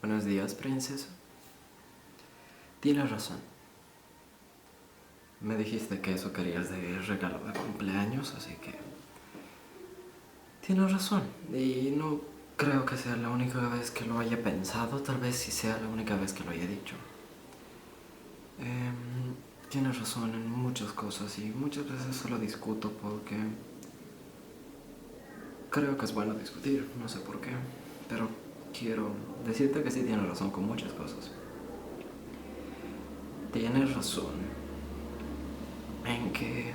Buenos días, princesa. Tienes razón. Me dijiste que eso querías de regalo de cumpleaños, así que... Tienes razón. Y no creo que sea la única vez que lo haya pensado, tal vez sí sea la única vez que lo haya dicho. Tienes razón en muchas cosas y muchas veces solo discuto porque... Creo que es bueno discutir, no sé por qué, pero quiero decirte que sí tienes razón con muchas cosas. Tienes razón en que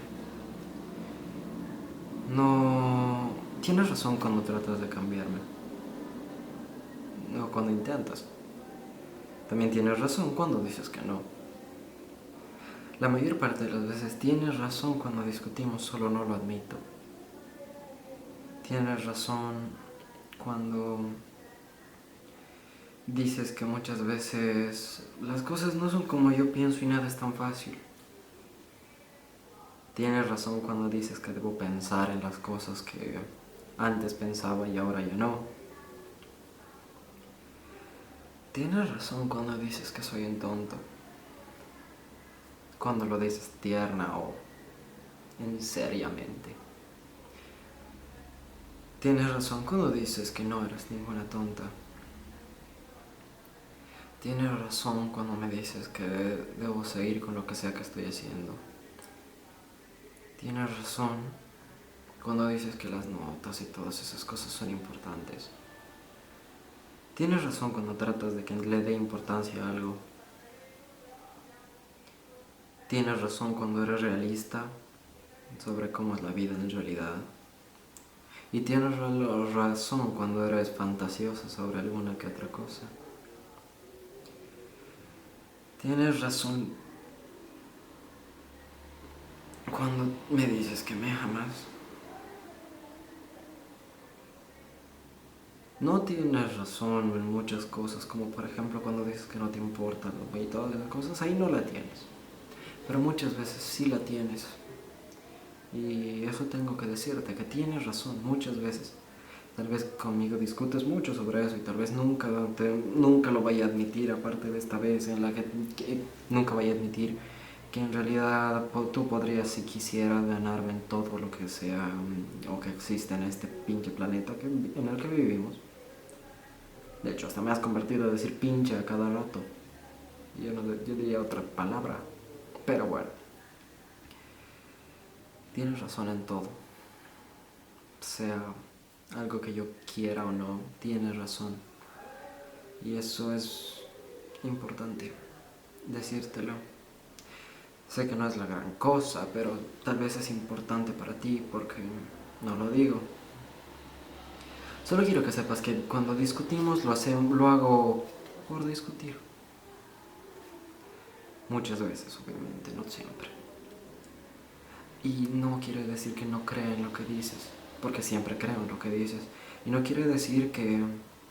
no... Tienes razón cuando tratas de cambiarme, o cuando intentas. También tienes razón cuando dices que no. La mayor parte de las veces tienes razón cuando discutimos, solo no lo admito. Tienes razón cuando dices que muchas veces las cosas no son como yo pienso y nada es tan fácil. Tienes razón cuando dices que debo pensar en las cosas que antes pensaba y ahora ya no. Tienes razón cuando dices que soy un tonto. Cuando lo dices tierna o en seriamente. Tienes razón cuando dices que no eres ninguna tonta. Tienes razón cuando me dices que debo seguir con lo que sea que estoy haciendo. Tienes razón cuando dices que las notas y todas esas cosas son importantes. Tienes razón cuando tratas de que le dé importancia a algo. Tienes razón cuando eres realista sobre cómo es la vida en realidad. Y tienes razón cuando eres fantasiosa sobre alguna que otra cosa. Tienes razón cuando me dices que me amas. No tienes razón en muchas cosas, como por ejemplo cuando dices que no te importa y todas esas cosas, ahí no la tienes. Pero muchas veces sí la tienes. Y eso tengo que decirte, que tienes razón muchas veces. Tal vez conmigo discutes mucho sobre eso y tal vez nunca lo vaya a admitir, aparte de esta vez en la que nunca vaya a admitir que en realidad tú podrías, si quisieras, ganarme en todo lo que sea o que existe en este pinche planeta en el que vivimos. De hecho, hasta me has convertido a decir pinche a cada rato. Yo diría otra palabra. Pero bueno, tienes razón en todo. Sea algo que yo quiera o no, tienes razón. Y eso es importante decírtelo. Sé que no es la gran cosa, pero tal vez es importante para ti porque no lo digo. Solo quiero que sepas que cuando discutimos lo hago por discutir. Muchas veces, obviamente, no siempre. Y no quiere decir que no crea en lo que dices, porque siempre creo en lo que dices. Y no quiere decir que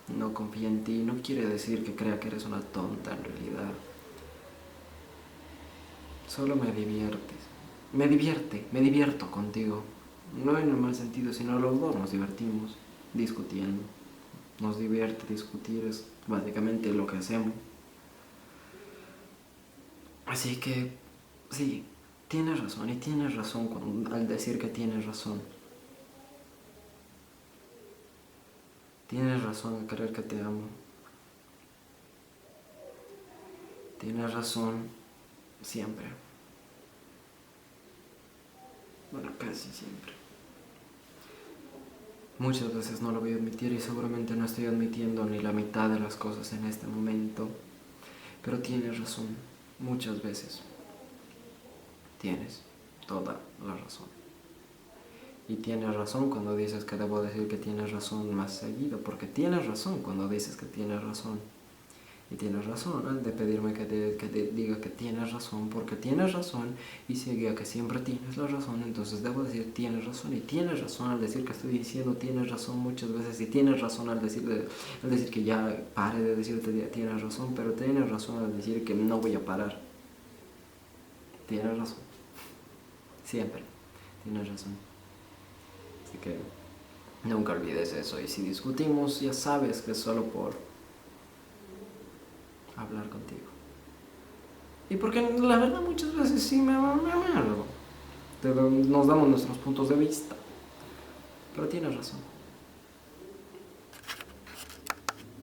no confíe en ti, no quiere decir que crea que eres una tonta en realidad. Solo me diviertes. Me divierto contigo. No en el mal sentido, sino los dos nos divertimos discutiendo. Nos divierte discutir, es básicamente lo que hacemos. Así que, sí, tienes razón, y tienes razón al decir que tienes razón. Tienes razón al creer que te amo. Tienes razón siempre. Bueno, casi siempre. Muchas veces no lo voy a admitir y seguramente no estoy admitiendo ni la mitad de las cosas en este momento. Pero tienes razón, muchas veces. Tienes toda la razón. Y tienes razón cuando dices que debo decir que tienes razón más seguido, porque tienes razón cuando dices que tienes razón. Y tienes razón al de pedirme que te diga que tienes razón, porque tienes razón y sigue a que siempre tienes la razón, entonces debo decir tienes razón. Y tienes razón al decir que estoy diciendo tienes razón muchas veces, y tienes razón al decir que ya pare de decirte tienes razón, pero tienes razón al decir que no voy a parar. Tienes razón. Siempre. Tienes razón. Así que nunca olvides eso. Y si discutimos, ya sabes que es solo por hablar contigo. Y porque la verdad muchas veces sí me amargo. Nos damos nuestros puntos de vista. Pero tienes razón.